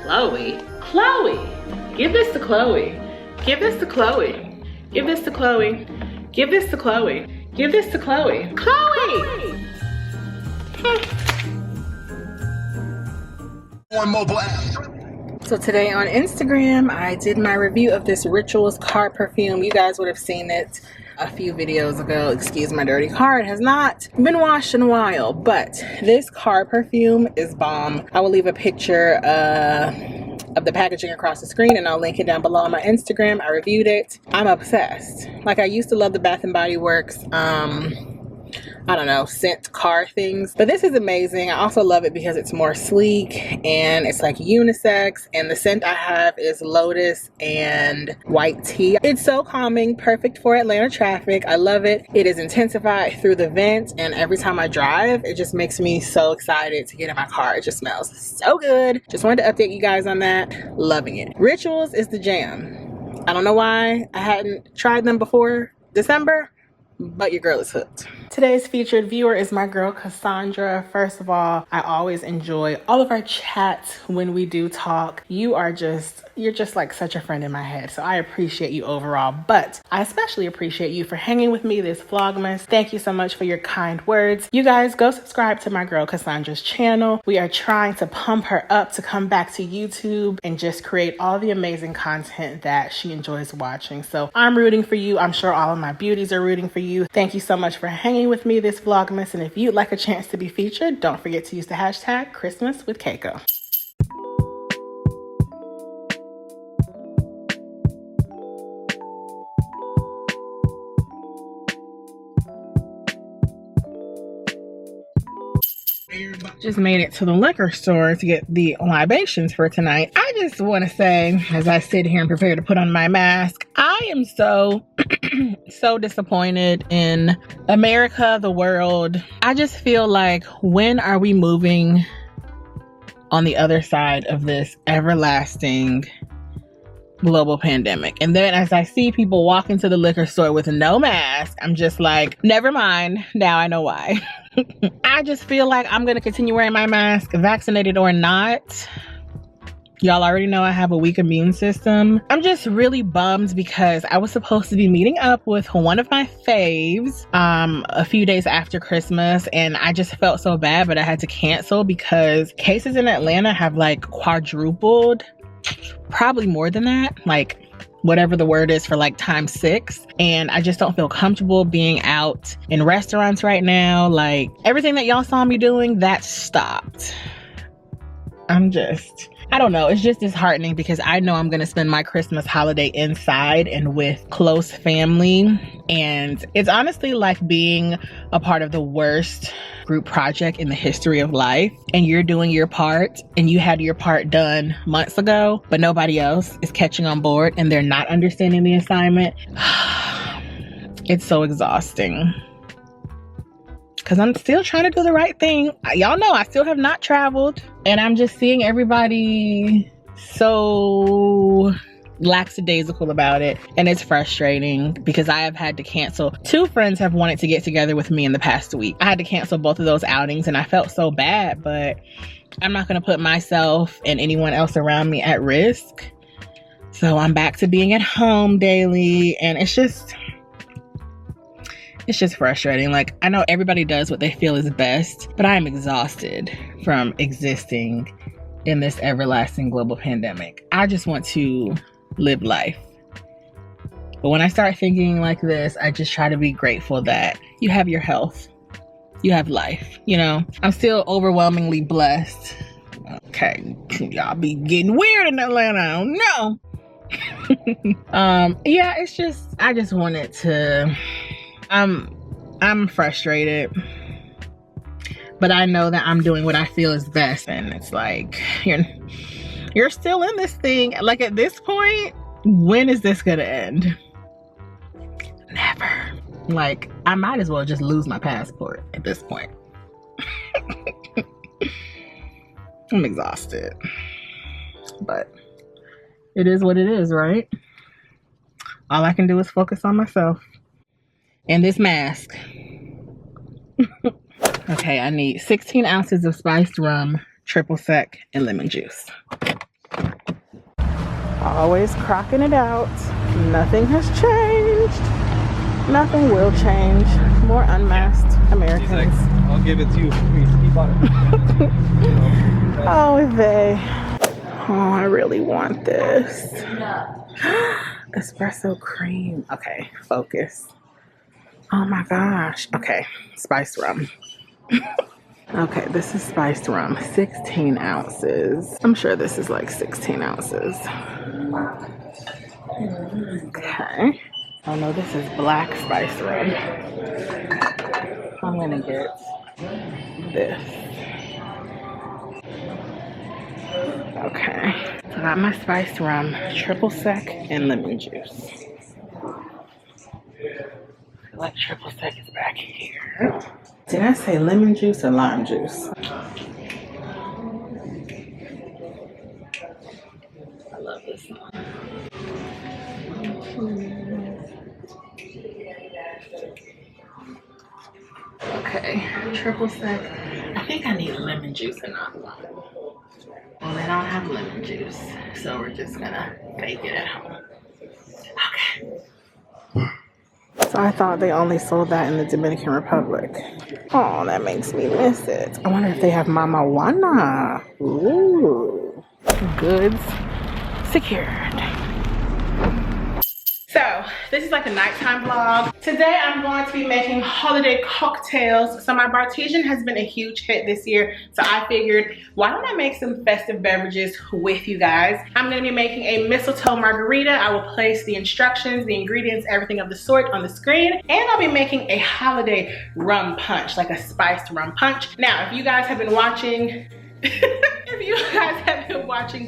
Chloe? Chloe! Give this to Chloe. Give this to Chloe. Give this to Chloe. Give this to Chloe. Give this to Chloe. Chloe! On mobile app. So today on Instagram, I did my review of this Rituals Car Perfume. You guys would have seen it a few videos ago. Excuse my dirty car. It has not been washed in a while, but this car perfume is bomb. I will leave a picture of the packaging across the screen and I'll link it down below on my Instagram. I reviewed it. I'm obsessed. Like, I used to love the Bath and Body Works I don't know, scent car things, but this is amazing. I also love it because it's more sleek and it's like unisex, and the scent I have is lotus and white tea. It's so calming, perfect for Atlanta traffic. I love it. It is intensified through the vent, and every time I drive, it just makes me so excited to get in my car. It just smells so good. Just wanted to update you guys on that. Loving it. Rituals is the jam. I don't know why I hadn't tried them before December, but your girl is hooked. Today's featured viewer is my girl Cassandra. First of all, I always enjoy all of our chats when we do talk. You're just like such a friend in my head, so I appreciate you overall, but I especially appreciate you for hanging with me this Vlogmas. Thank you so much for your kind words. You guys go subscribe to my girl Cassandra's channel. We are trying to pump her up to come back to YouTube and just create all the amazing content that she enjoys watching. So I'm rooting for you. I'm sure all of my beauties are rooting for you. Thank you so much for hanging with me this Vlogmas, and if you'd like a chance to be featured, don't forget to use the hashtag Christmas with Keiko. Just made it to the liquor store to get the libations for tonight. I just want to say, as I sit here and prepare to put on my mask, I am so so disappointed in America, the world. I just feel like, when are we moving on the other side of this everlasting global pandemic? And then as I see people walk into the liquor store with no mask, I'm just like, never mind, now I know why. I just feel like I'm gonna continue wearing my mask, vaccinated or not. Y'all already know I have a weak immune system. I'm just really bummed because I was supposed to be meeting up with one of my faves a few days after Christmas, and I just felt so bad, but I had to cancel because cases in Atlanta have like quadrupled, probably more than that, like whatever the word is for like times 6. And I just don't feel comfortable being out in restaurants right now. Like, everything that y'all saw me doing, that stopped. I don't know. It's just disheartening because I know I'm going to spend my Christmas holiday inside and with close family. And it's honestly like being a part of the worst group project in the history of life. And you're doing your part, and you had your part done months ago, but nobody else is catching on board and they're not understanding the assignment. It's so exhausting. Because I'm still trying to do the right thing. Y'all know I still have not traveled. And I'm just seeing everybody so lackadaisical about it. And it's frustrating because I have had to cancel. 2 friends have wanted to get together with me in the past week. I had to cancel both of those outings and I felt so bad. But I'm not going to put myself and anyone else around me at risk. So I'm back to being at home daily. And it's just frustrating. Like, I know everybody does what they feel is best, but I am exhausted from existing in this everlasting global pandemic. I just want to live life. But when I start thinking like this, I just try to be grateful that you have your health, you have life, you know? I'm still overwhelmingly blessed. Okay, y'all be getting weird in Atlanta, I don't know. Yeah, it's just, I just wanted to, I'm frustrated, but I know that I'm doing what I feel is best. And it's like, you're still in this thing. Like, at this point, when is this gonna end? Never. Like, I might as well just lose my passport at this point. I'm exhausted, but it is what it is, right? All I can do is focus on myself and this mask. Okay, I need 16 ounces of spiced rum, triple sec, and lemon juice. Always crocking it out. Nothing has changed. Nothing will change. More unmasked Americans. He's like, I'll give it to you. Keep on it. Oh, they. Oh, I really want this. Espresso cream. Okay, focus. Oh my gosh. Okay, spiced rum. Okay, this is spiced rum. 16 ounces. I'm sure this is like 16 ounces. Okay. Oh no, this is black spiced rum. I'm gonna get this. Okay. I got my spiced rum, triple sec, and lemon juice. I feel like triple sec is back here. Did I say lemon juice or lime juice? I love this song. Okay, triple sec. I think I need lemon juice and not lime. Well, they don't have lemon juice, so we're just gonna fake it at home. Okay. So I thought they only sold that in the Dominican Republic. Oh, that makes me miss it. I wonder if they have Mama Juana. Ooh. Goods secured. So this is like a nighttime vlog. Today I'm going to be making holiday cocktails. So my Bartesian has been a huge hit this year. So I figured, why don't I make some festive beverages with you guys? I'm gonna be making a mistletoe margarita. I will place the instructions, the ingredients, everything of the sort on the screen. And I'll be making a holiday rum punch, like a spiced rum punch. Now, if you guys have been watching,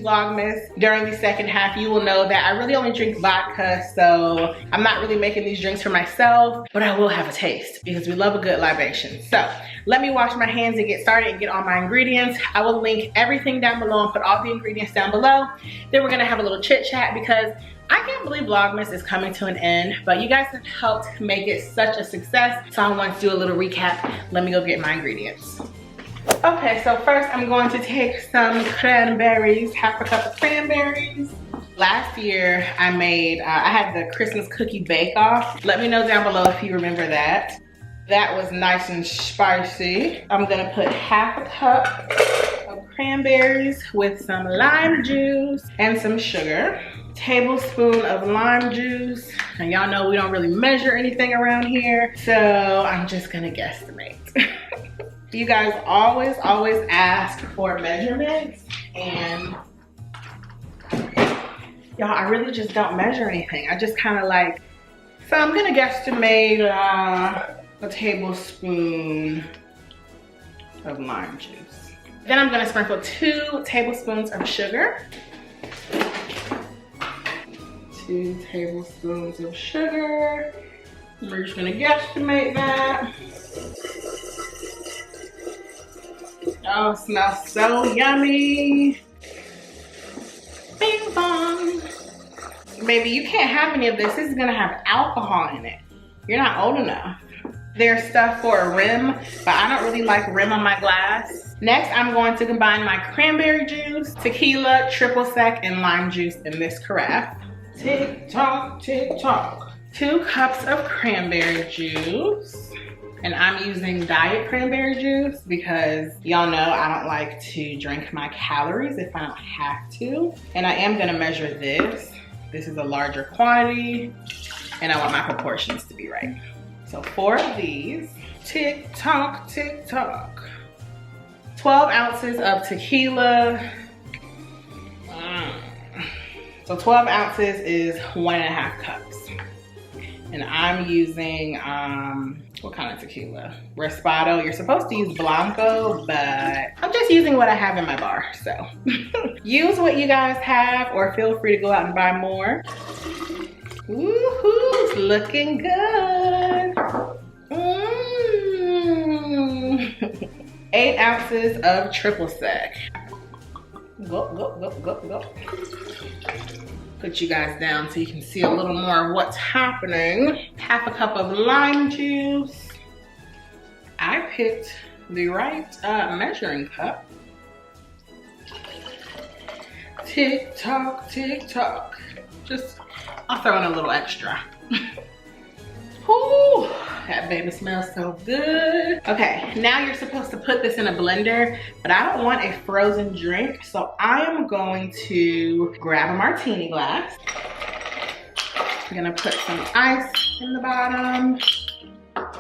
Vlogmas during the second half, you will know that I really only drink vodka, so I'm not really making these drinks for myself, but I will have a taste because we love a good libation. So let me wash my hands and get started and get all my ingredients. I will link everything down below and put all the ingredients down below. Then we're gonna have a little chit chat because I can't believe Vlogmas is coming to an end, but you guys have helped make it such a success. So I want to do a little recap. Let me go get my ingredients. Okay, so first I'm going to take some cranberries, half a cup of cranberries. Last year I made, I had the Christmas cookie bake-off. Let me know down below if you remember that. That was nice and spicy. I'm gonna put half a cup of cranberries with some lime juice and some sugar. Tablespoon of lime juice. Now y'all know we don't really measure anything around here, so I'm just gonna guesstimate. You guys always ask for measurements, and y'all, I really just don't measure anything. I just kind of like, so I'm gonna guesstimate a tablespoon of lime juice. Then I'm gonna sprinkle 2 tablespoons of sugar. 2 tablespoons of sugar. We're just gonna guesstimate that. Oh, it smells so yummy. Bing bong. Baby, you can't have any of this. This is gonna have alcohol in it. You're not old enough. There's stuff for a rim, but I don't really like rim on my glass. Next, I'm going to combine my cranberry juice, tequila, triple sec, and lime juice in this carafe. Tick tock, tick tock. 2 cups of cranberry juice. And I'm using diet cranberry juice because y'all know I don't like to drink my calories if I don't have to. And I am gonna measure this. This is a larger quantity and I want my proportions to be right. So 4 of these. Tick tock, tick tock. 12 ounces of tequila. So 12 ounces is 1.5 cups. And I'm using, what kind of tequila? Respado. You're supposed to use Blanco, but I'm just using what I have in my bar, so. Use what you guys have or feel free to go out and buy more. Woohoo, it's looking good. 8 ounces of triple sec. Go, go, go, go, go. Put you guys down so you can see a little more of what's happening. Half a cup of lime juice. I picked the right measuring cup. Tick tock, tick tock. Just, I'll throw in a little extra. Ooh, that baby smells so good. Okay, now you're supposed to put this in a blender, but I don't want a frozen drink, so I am going to grab a martini glass. I'm gonna put some ice in the bottom.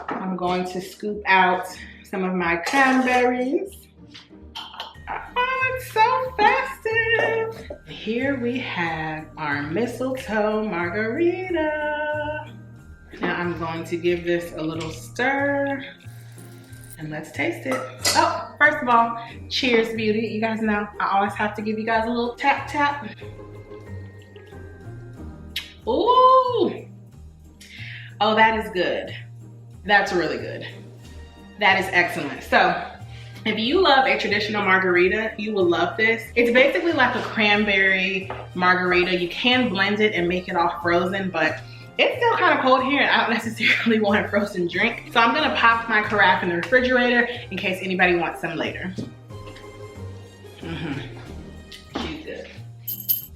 I'm going to scoop out some of my cranberries. Oh, it's so festive. Here we have our Mistletoe Margarita. Now I'm going to give this a little stir and let's taste it. Oh, first of all, cheers, beauty. You guys know I always have to give you guys a little tap tap. Ooh. Oh, that is good. That's really good. That is excellent. So, if you love a traditional margarita, you will love this. It's basically like a cranberry margarita. You can blend it and make it all frozen, but it's still kind of cold here and I don't necessarily want a frozen drink. So I'm gonna pop my carafe in the refrigerator in case anybody wants some later. She's good.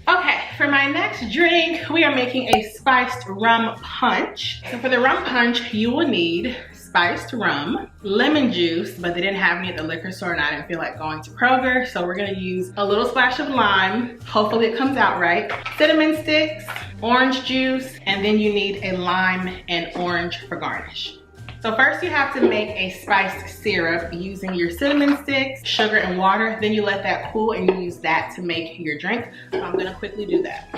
Okay, for my next drink, we are making a spiced rum punch. So for the rum punch, you will need spiced rum, lemon juice, but they didn't have any at the liquor store and I didn't feel like going to Kroger, so we're gonna use a little splash of lime. Hopefully it comes out right. Cinnamon sticks, orange juice, and then you need a lime and orange for garnish. So first you have to make a spiced syrup using your cinnamon sticks, sugar, and water. Then you let that cool and you use that to make your drink. So I'm gonna quickly do that.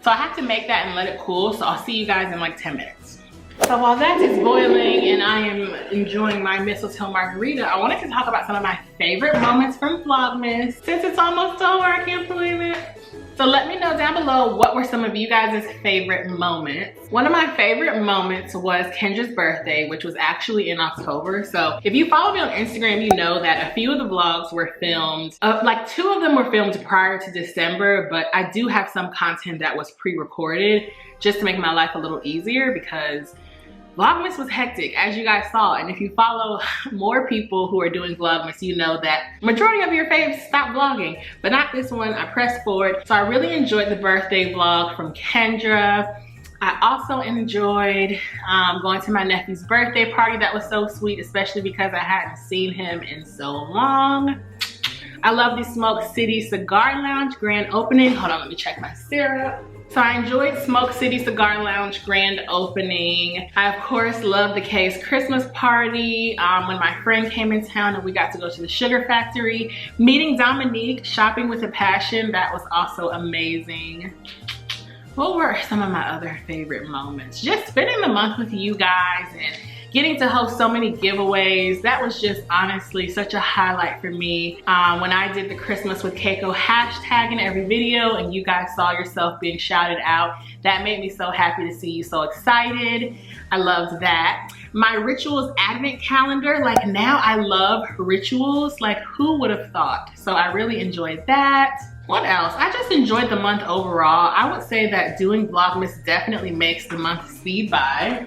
So I have to make that and let it cool, so I'll see you guys in like 10 minutes. So while that is boiling and I am enjoying my Mistletoe Margarita, I wanted to talk about some of my favorite moments from Vlogmas. Since it's almost over, I can't believe it. So let me know down below what were some of you guys' favorite moments. One of my favorite moments was Kendra's birthday, which was actually in October. So if you follow me on Instagram, you know that a few of the vlogs were filmed, like 2 of them were filmed prior to December, but I do have some content that was pre-recorded just to make my life a little easier because Vlogmas was hectic, as you guys saw, and if you follow more people who are doing Vlogmas, you know that majority of your faves stopped vlogging, but not this one. I pressed forward. So I really enjoyed the birthday vlog from Kendra. I also enjoyed going to my nephew's birthday party. That was so sweet, especially because I hadn't seen him in so long. I love the Smoke City Cigar Lounge grand opening. Hold on, let me check my syrup. So I enjoyed Smoke City Cigar Lounge grand opening. I, of course, love the K's Christmas party when my friend came in town and we got to go to the Sugar Factory. Meeting Dominique, shopping with a passion, that was also amazing. What were some of my other favorite moments? Just spending the month with you guys and getting to host so many giveaways. That was just honestly such a highlight for me. When I did the Christmas with Keiko hashtag in every video and you guys saw yourself being shouted out, that made me so happy to see you so excited. I loved that. My rituals advent calendar, like now I love rituals, like who would have thought? So I really enjoyed that. What else? I just enjoyed the month overall. I would say that doing Vlogmas definitely makes the month speed by.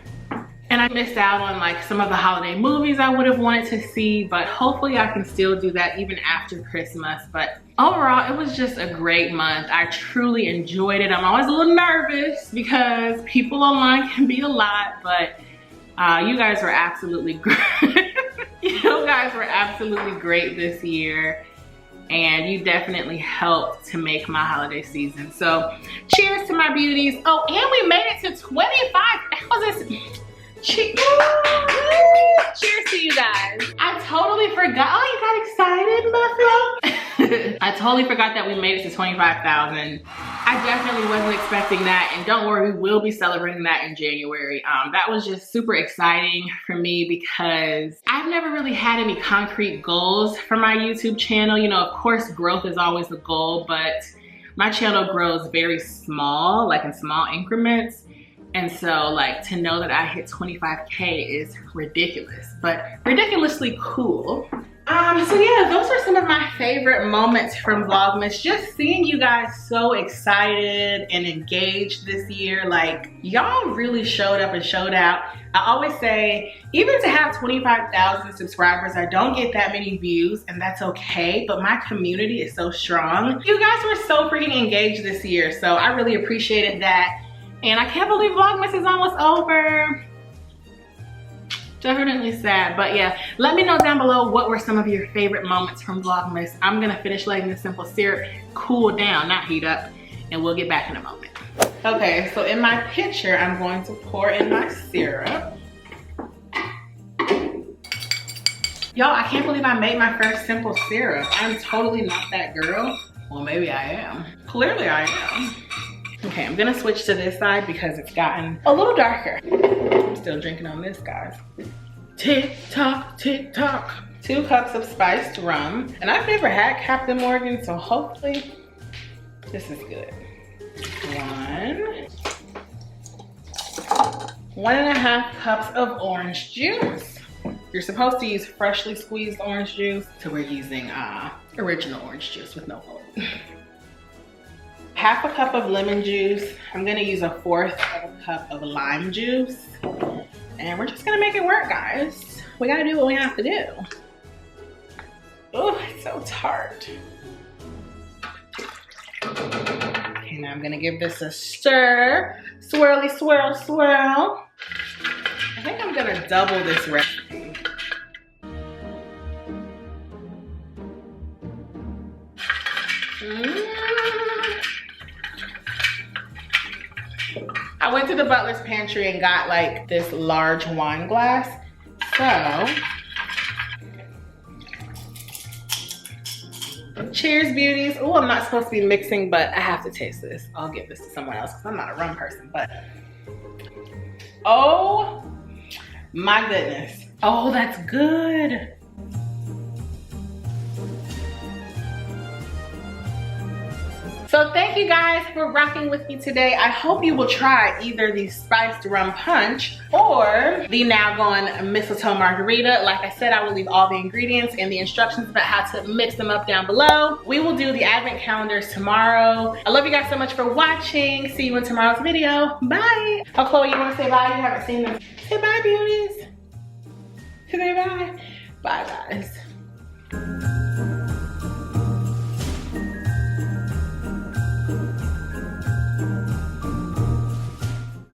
And I missed out on like some of the holiday movies I would have wanted to see, but hopefully I can still do that even after Christmas. But overall, it was just a great month. I truly enjoyed it. I'm always a little nervous because people online can be a lot, but you guys were absolutely great. You guys were absolutely great this year. And you definitely helped to make my holiday season. So cheers to my beauties. Oh, and we made it to 25,000. Cheers to you guys. I totally forgot. Oh, you got excited, Muffin? I totally forgot that we made it to 25,000. I definitely wasn't expecting that. And don't worry, we will be celebrating that in January. That was just super exciting for me because I've never really had any concrete goals for my YouTube channel. You know, of course, growth is always the goal, but my channel grows very small, like in small increments. And so like to know that I hit 25K is ridiculous, but ridiculously cool. So yeah, those are some of my favorite moments from Vlogmas. Just seeing you guys so excited and engaged this year. Like, y'all really showed up and showed out. I always say, even to have 25,000 subscribers, I don't get that many views, and that's okay, but my community is so strong. You guys were so freaking engaged this year, so I really appreciated that. And I can't believe Vlogmas is almost over. Definitely sad, but yeah, let me know down below what were some of your favorite moments from Vlogmas. I'm gonna finish letting the simple syrup cool down, not heat up, and we'll get back in a moment. Okay, so in my pitcher, I'm going to pour in my syrup. Y'all, I can't believe I made my first simple syrup. I'm totally not that girl. Well, maybe I am. Clearly I am. Okay, I'm gonna switch to this side because it's gotten a little darker. I'm still drinking on this, guys. Tick tock, tick tock. 2 cups of spiced rum. And I've never had Captain Morgan, so hopefully this is good. 1.5 cups of orange juice. You're supposed to use freshly squeezed orange juice, so we're using original orange juice with no oil. 1/2 cup of lemon juice. I'm gonna use 1/4 cup of lime juice. And we're just gonna make it work, guys. We gotta do what we have to do. Oh, it's so tart. Okay, now I'm gonna give this a stir. Swirly, swirl, swirl. I think I'm gonna double this recipe. I went to the butler's pantry and got like this large wine glass. So, cheers, beauties. Oh, I'm not supposed to be mixing, but I have to taste this. I'll give this to someone else because I'm not a rum person, but oh my goodness. Oh, that's good. So thank you guys for rocking with me today. I hope you will try either the spiced rum punch or the now going mistletoe margarita. Like I said, I will leave all the ingredients and the instructions about how to mix them up down below. We will do the advent calendars tomorrow. I love you guys so much for watching. See you in tomorrow's video. Bye. Oh, Chloe, you want to say bye? You haven't seen them. Say bye, beauties.